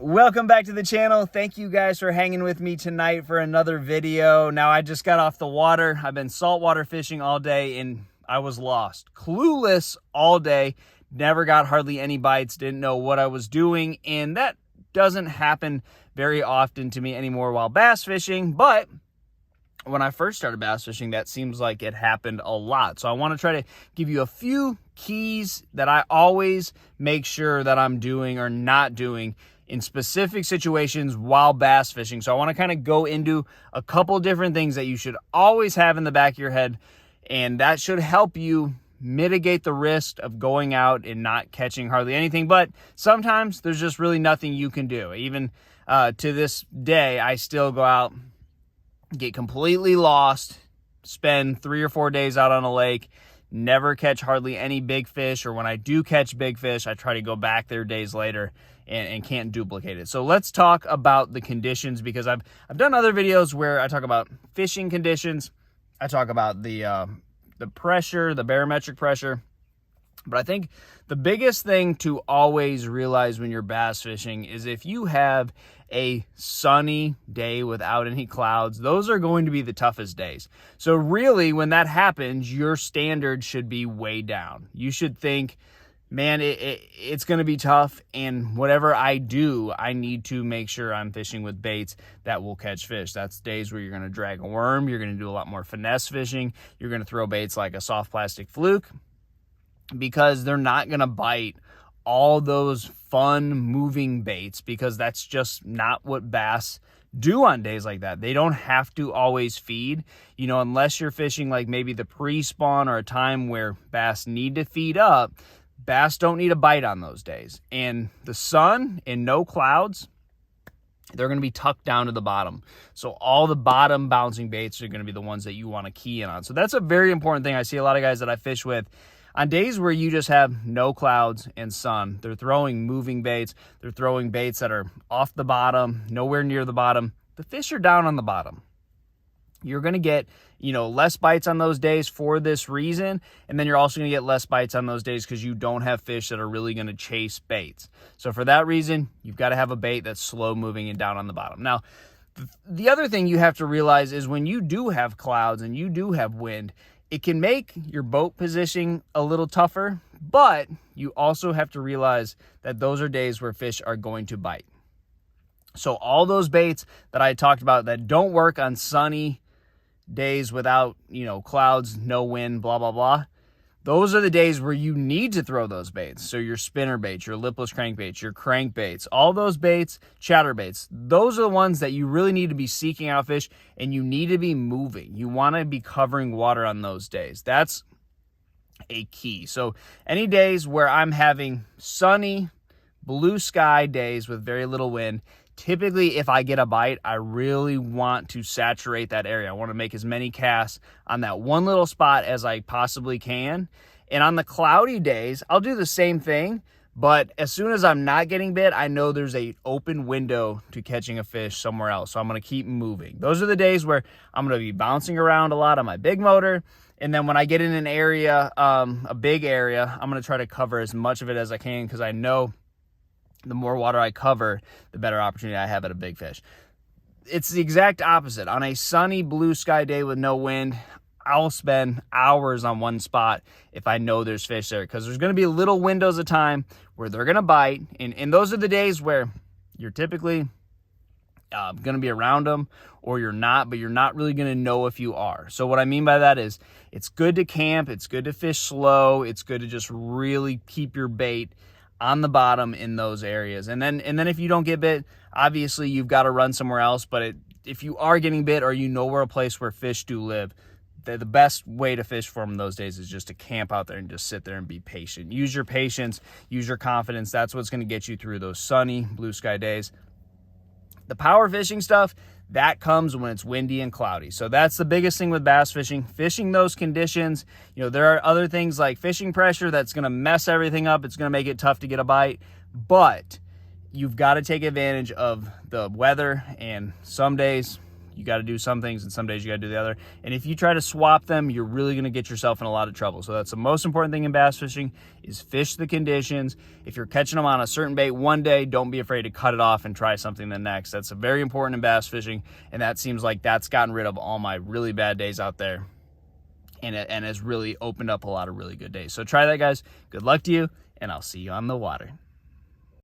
Welcome back to the channel. Thank you guys for hanging with me tonight for another video. Now, I just got off the water. I've been saltwater fishing all day and I was lost. Clueless all day. Never got hardly any bites. Didn't know what I was doing. And that doesn't happen very often to me anymore while bass fishing. But when I first started bass fishing, that seems like it happened a lot. So I want to try to give you a few keys that I always make sure that I'm doing or not doing in specific situations while bass fishing. So I want to kind of go into a couple different things that you should always have in the back of your head, and that should help you mitigate the risk of going out and not catching hardly anything. But sometimes there's just really nothing you can do. Even to this day, I still go out, get completely lost, spend 3 or 4 days out on a lake, never catch hardly any big fish, or when I do catch big fish, I try to go back there days later and can't duplicate it. So let's talk about the conditions, because I've done other videos where I talk about fishing conditions. I talk about the pressure, the barometric pressure. But I think the biggest thing to always realize when you're bass fishing is if you have a sunny day without any clouds, those are going to be the toughest days. So really, when that happens, your standard should be way down. You should think, man, it's going to be tough, and whatever I do, I need to make sure I'm fishing with baits that will catch fish. That's days where you're going to drag a worm, you're going to do a lot more finesse fishing, you're going to throw baits like a soft plastic fluke, because they're not going to bite all those fun moving baits, because that's just not what bass do on days like that. They don't have to always feed, unless you're fishing like maybe the pre-spawn or a time where bass need to feed up. Bass don't need a bite on those days. And the sun and no clouds, they're going to be tucked down to the bottom. So all the bottom bouncing baits are going to be the ones that you want to key in on. So that's a very important thing. I see a lot of guys that I fish with on days where you just have no clouds and sun. They're throwing moving baits. They're throwing baits that are off the bottom, nowhere near the bottom. The fish are down on the bottom. You're going to get, less bites on those days for this reason. And then you're also going to get less bites on those days because you don't have fish that are really going to chase baits. So for that reason, you've got to have a bait that's slow moving and down on the bottom. Now, the other thing you have to realize is when you do have clouds and you do have wind, it can make your boat positioning a little tougher, but you also have to realize that those are days where fish are going to bite. So all those baits that I talked about that don't work on sunny days without, clouds, no wind, blah, blah, blah, those are the days where you need to throw those baits. So your spinner baits, your lipless crankbaits, your crankbaits, all those baits, chatter baits, those are the ones that you really need to be seeking out fish, and you need to be moving. You want to be covering water on those days. That's a key. So any days where I'm having sunny, blue sky days with very little wind, typically, if I get a bite, I really want to saturate that area. I want to make as many casts on that one little spot as I possibly can. And on the cloudy days, I'll do the same thing. But as soon as I'm not getting bit, I know there's an open window to catching a fish somewhere else. So I'm going to keep moving. Those are the days where I'm going to be bouncing around a lot on my big motor. And then when I get in an area, a big area, I'm going to try to cover as much of it as I can, because I know the more water I cover, the better opportunity I have at a big fish. It's the exact opposite. On a sunny blue sky day with no wind, I'll spend hours on one spot if I know there's fish there, because there's going to be little windows of time where they're going to bite. And those are the days where you're typically going to be around them, or you're not, but you're not really going to know if you are. So what I mean by that is it's good to camp. It's good to fish slow. It's good to just really keep your bait on the bottom in those areas. And then if you don't get bit, obviously you've got to run somewhere else. But if you are getting bit, or where a place where fish do live, the best way to fish for them those days is just to camp out there and just sit there and be patient. Use your patience, use your confidence. That's what's going to get you through those sunny blue sky days. The power fishing stuff, that comes when it's windy and cloudy. So that's the biggest thing with bass fishing. Fishing those conditions, there are other things like fishing pressure that's going to mess everything up. It's going to make it tough to get a bite, but you've got to take advantage of the weather. And some days you got to do some things and some days you got to do the other. And if you try to swap them, you're really going to get yourself in a lot of trouble. So that's the most important thing in bass fishing, is fish the conditions. If you're catching them on a certain bait one day, don't be afraid to cut it off and try something the next. That's very important in bass fishing, and that seems like that's gotten rid of all my really bad days out there, and has really opened up a lot of really good days. So try that, guys. Good luck to you, and I'll see you on the water.